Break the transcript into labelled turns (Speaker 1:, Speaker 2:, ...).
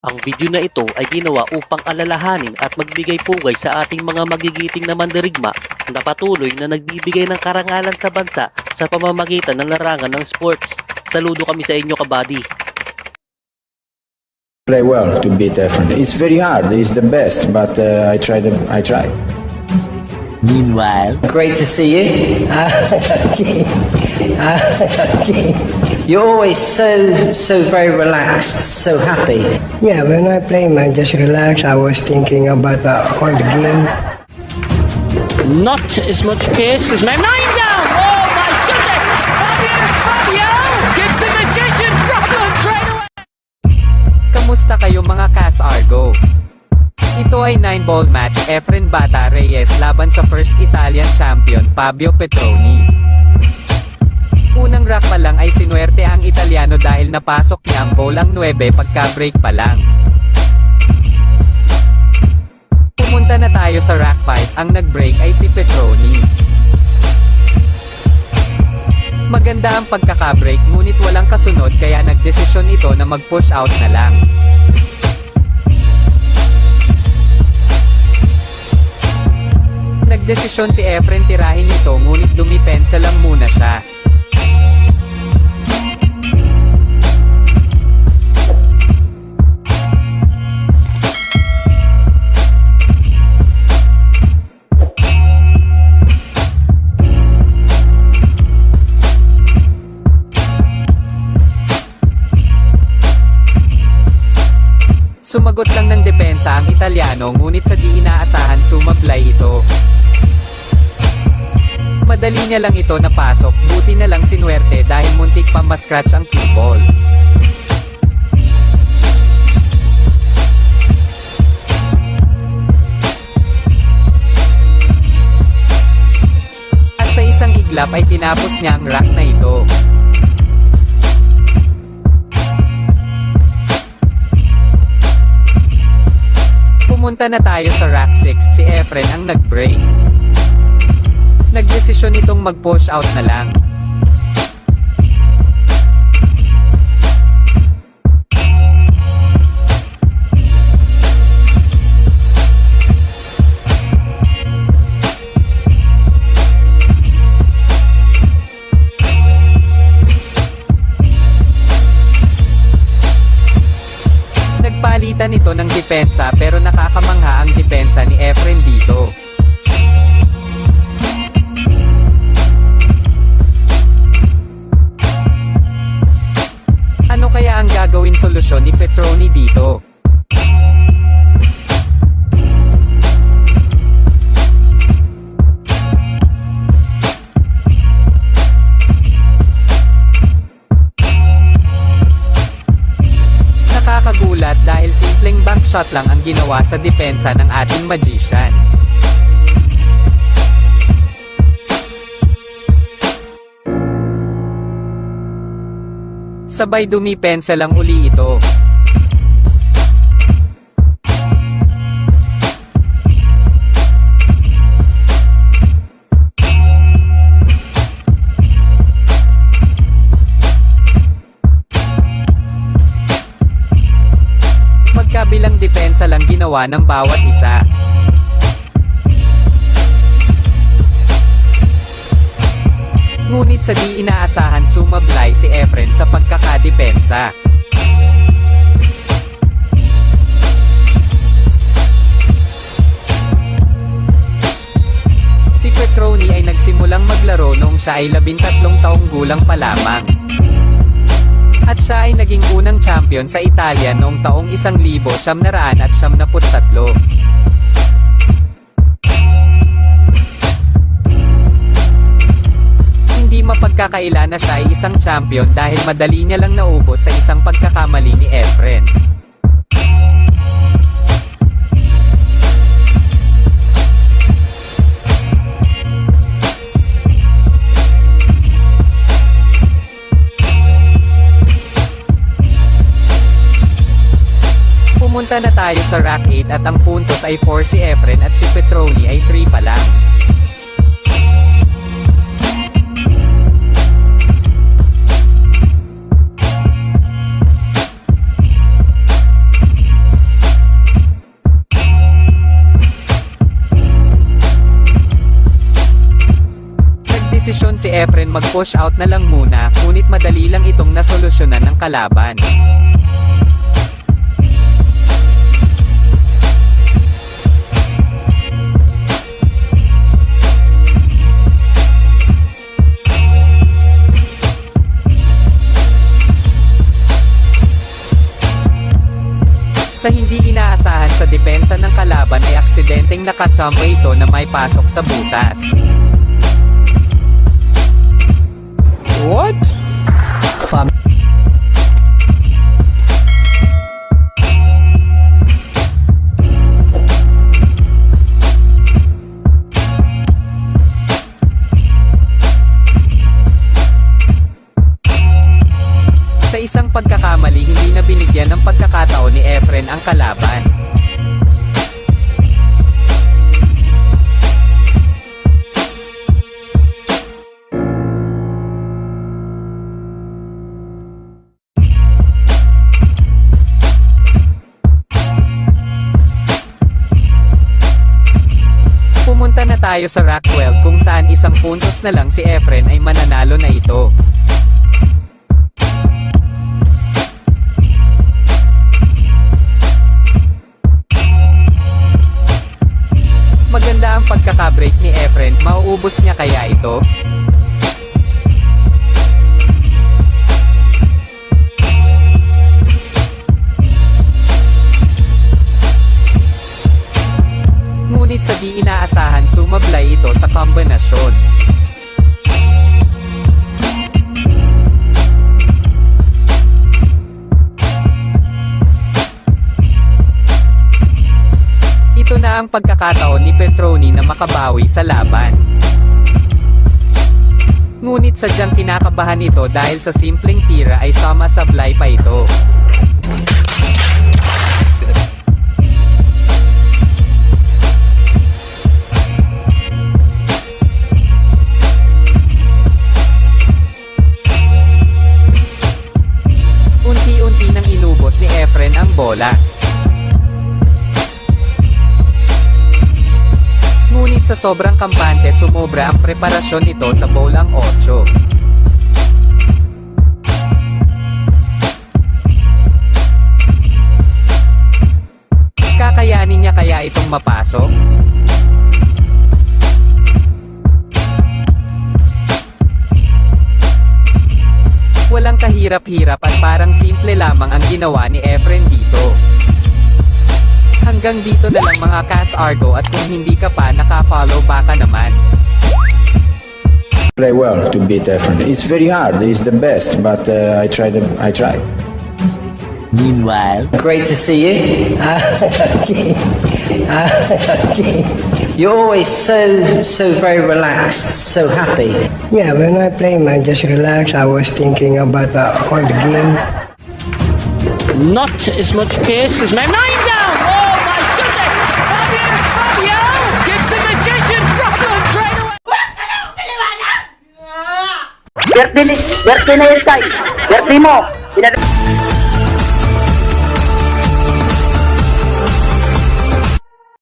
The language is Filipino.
Speaker 1: Ang video na ito ay ginawa upang alalahanin at magbigay pugay sa ating mga magigiting na mandirigma na patuloy na nagbibigay ng karangalan sa bansa sa pamamagitan ng larangan ng sports. Saludo kami sa inyo, kabady.
Speaker 2: Play well to beat Efren. It's very hard. He's the best, but I tried.
Speaker 3: Meanwhile,
Speaker 4: Great to see you. You're always so very relaxed, so happy.
Speaker 5: Yeah, when I play, man, just relax. I was thinking about all the game.
Speaker 6: Not as much pace as my mind down. Oh my goodness! Fabio gives the magician problems right away.
Speaker 7: Kamusta kayo mga Cas Argo? Ito ay 9-ball match Efren Bata Reyes laban sa first Italian champion Fabio Petroni. Unang rack pa lang ay sinuwerte ang Italiano dahil napasok niya ang ball ang 9 pagka-break pa lang. Pumunta na tayo sa rack 5, ang nag-break ay si Petroni. Maganda ang pagkaka-break ngunit walang kasunod kaya nagdesisyon ito na mag-push out na lang. Nagdesisyon si Efren tirahin ito ngunit dumipensa lang muna siya. Sumagot lang ng depensa ang Italiano ngunit sa di inaasahan sumablay ito. Madali niya lang ito napasok, buti na lang sinuwerte dahil muntik pa ma-scratch ang cue ball. At sa isang iglap ay tinapos niya ang rack na ito. Pumunta na tayo sa rack 6, si Efren ang nag-break. Nagdesisyon itong mag-push out na lang. Nagpalitan ito ng depensa pero nakakamangha ang depensa ni Efren dito. Ano kaya ang gagawin solusyon ni Petroni dito? Nakakagulat dahil simpleng bank shot lang ang ginawa sa depensa ng ating magician. Sabay dumipensa lang uli ito. Magkabilang depensa lang ginawa ng bawat isa. Ngunit sa di inaasahan sumablay si Efren sa pagkakadepensa. Si Petroni ay nagsimulang maglaro noong siya ay 13 taong gulang pa lamang. At siya ay naging unang champion sa Italia noong taong 1973. Hindi mapagkakaila na siya ay isang champion dahil madali niya lang naubos sa isang pagkakamali ni Efren. Pumunta na tayo sa rack 8 at ang puntos ay 4 si Efren at si Petroni ay 3 pa lang. nagdesisyon si Efren mag-push out na lang muna, ngunit madali lang itong nasolusyonan ng kalaban. Sa hindi inaasahan sa depensa ng kalaban ay aksidenteng nakachamba ito na may pasok sa butas.
Speaker 5: What?
Speaker 7: Sa isang pagkakamali hindi na binigyan ng pagkakataon ni Efren ang kalaban. Pumunta na tayo sa rack 12 kung saan isang puntos na lang si Efren ay mananalo na ito. Maganda ang pagkaka-break ni Efren, mauubos niya kaya ito? Ngunit sa di inaasahan sumablay ito sa kombinasyon. Ito na ang pagkakataon ni Petroni na makabawi sa laban. Ngunit sadyang kinakabahan ito dahil sa simpleng tira ay samasablay pa ito. Unti-unti nang inubos ni Efren ang bola. Ngunit sa sobrang kampante sumobra ang preparasyon nito sa bolang 8. Kakayanin niya kaya itong mapasok? Walang kahirap-hirap at parang simple lamang ang ginawa ni Efren dito. Hanggang dito na lang mga Cas Argo, at kung hindi ka pa naka-follow baka naman.
Speaker 2: Play well to beat Efren. It's very hard. He's the best, but I tried.
Speaker 1: Meanwhile,
Speaker 4: Great to see you. You're always so very relaxed, so happy.
Speaker 5: Yeah, when I play, man, just relax. I was thinking about all the game.
Speaker 6: Not as much pace as my mind down. Oh my goodness! Fabulous Fabio gives the magician problems right away.
Speaker 3: Birthday na yun, Tay. Birthday mo.